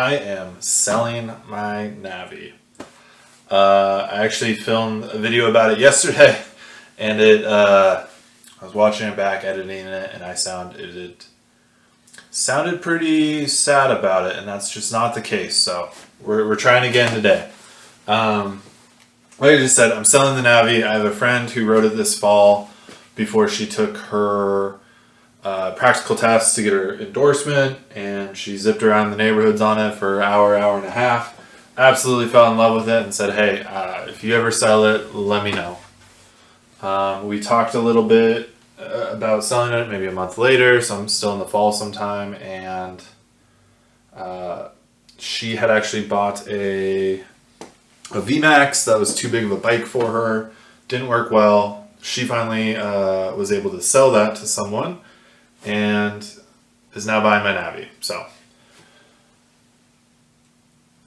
I am selling my Navi. I actually filmed a video about it yesterday, and I was watching it back, editing it, and it sounded pretty sad about it, and that's just not the case. So we're trying again today. Like I just said, I'm selling the Navi. I have a friend who rode it this fall before she took her practical test to get her endorsement, and she zipped around the neighborhoods on it for an hour and a half. Absolutely fell in love with it and said, hey, if you ever sell it, let me know. We talked a little bit about selling it maybe a month later, so I'm still in the fall sometime, and she had actually bought a VMAX that was too big of a bike for her, didn't work well. She finally was able to sell that to someone and is now buying my Navi. So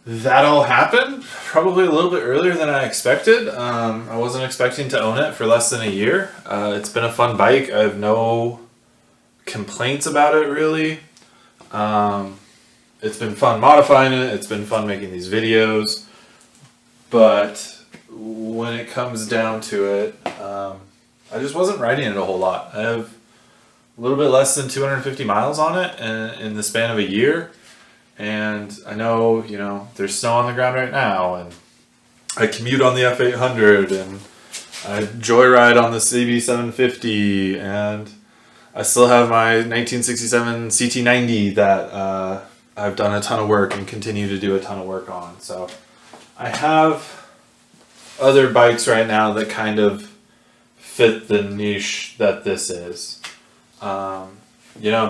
that all happened probably a little bit earlier than I expected. I wasn't expecting to own it for less than a year. It's been a fun bike. I have no complaints about it, really. It's been fun modifying it. It's been fun making these videos. But when it comes down to it, I just wasn't riding it a whole lot. I have a little bit less than 250 miles on it in the span of a year. And I know, there's snow on the ground right now, and I commute on the F800, and I joyride on the CB750, and I still have my 1967 CT90 that I've done a ton of work and continue to do a ton of work on. So I have other bikes right now that kind of fit the niche that this is.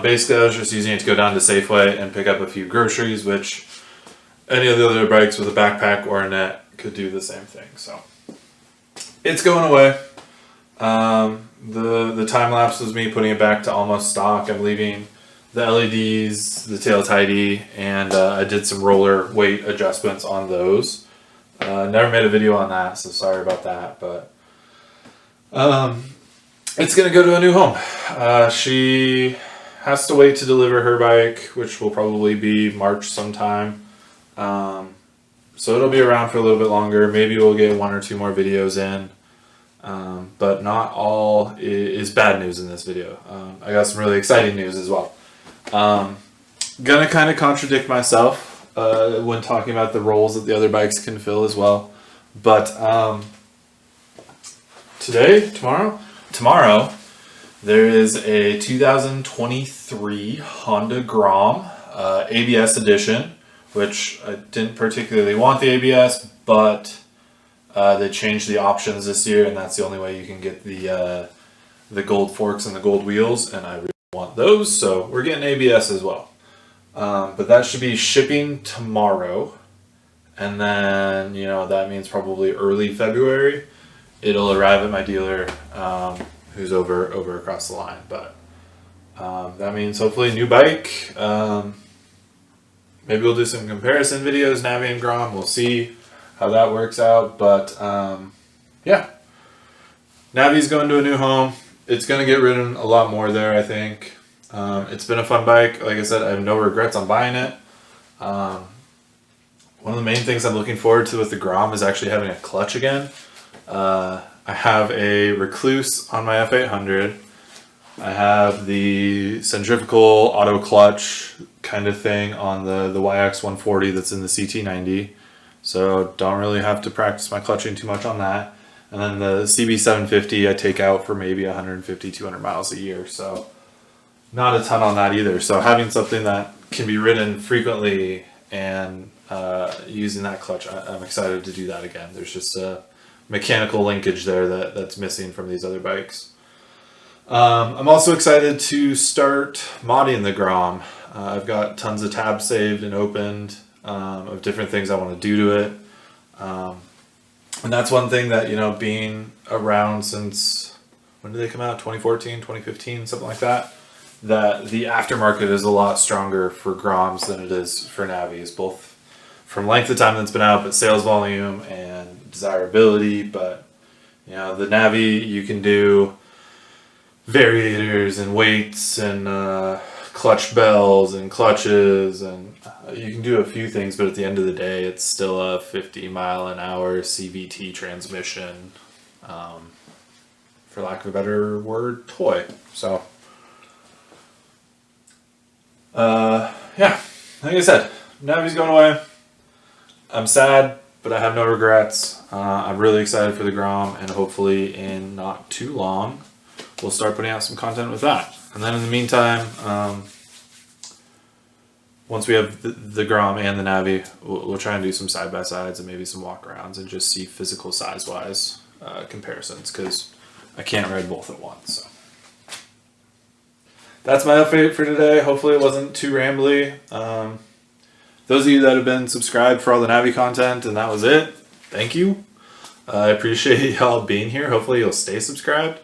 Basically I was just using it to go down to Safeway and pick up a few groceries, which any of the other bikes with a backpack or a net could do the same thing. So it's going away. The time lapse was me putting it back to almost stock. I'm leaving the LEDs, the tail tidy, and I did some roller weight adjustments on those. Never made a video on that, so sorry about that, but it's going to go to a new home. She has to wait to deliver her bike, which will probably be March sometime. So it'll be around for a little bit longer. Maybe we'll get one or two more videos in. But not all is bad news in this video. I got some really exciting news as well. Gonna kind of contradict myself when talking about the roles that the other bikes can fill as well. But tomorrow, there is a 2023 Honda Grom ABS edition, which I didn't particularly want the ABS, but they changed the options this year, and that's the only way you can get the gold forks and the gold wheels, and I really want those, so we're getting ABS as well. But that should be shipping tomorrow, and then that means probably early February it'll arrive at my dealer, who's over across the line. But that means hopefully a new bike. Maybe we'll do some comparison videos, Navi and Grom. We'll see how that works out. But yeah, Navi's going to a new home. It's going to get ridden a lot more there, I think. It's been a fun bike. Like I said, I have no regrets on buying it. One of the main things I'm looking forward to with the Grom is actually having a clutch again. I have a Recluse on my F800. I have the centrifugal auto clutch kind of thing on the YX140 that's in the CT90. So don't really have to practice my clutching too much on that. And then the CB750 I take out for maybe 150, 200 miles a year. So not a ton on that either. So having something that can be ridden frequently and using that clutch, I'm excited to do that again. There's just a mechanical linkage there that's missing from these other bikes. I'm also excited to start modding the Grom. I've got tons of tabs saved and opened of different things I want to do to it. And that's one thing that, being around since, when did they come out? 2014, 2015, something like that. That the aftermarket is a lot stronger for Groms than it is for Navis, both from length of time that's been out, but sales volume and desirability. But the Navi, you can do variators and weights and clutch bells and clutches, and you can do a few things, but at the end of the day, it's still a 50-mile-an-hour CVT transmission, for lack of a better word, toy. So, yeah, like I said, Navi's going away. I'm sad, but I have no regrets. I'm really excited for the Grom, and hopefully in not too long, we'll start putting out some content with that. And then in the meantime, once we have the Grom and the Navi, we'll try and do some side-by-sides and maybe some walk-arounds and just see physical size-wise comparisons, because I can't ride both at once. So. That's my update for today. Hopefully it wasn't too rambly. Those of you that have been subscribed for all the Navi content and that was it, thank you. I appreciate y'all being here. Hopefully you'll stay subscribed.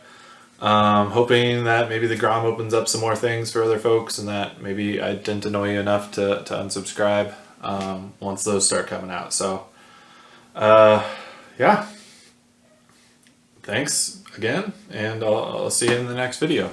Hoping that maybe the Grom opens up some more things for other folks, and that maybe I didn't annoy you enough to unsubscribe once those start coming out. So, yeah. Thanks again, and I'll see you in the next video.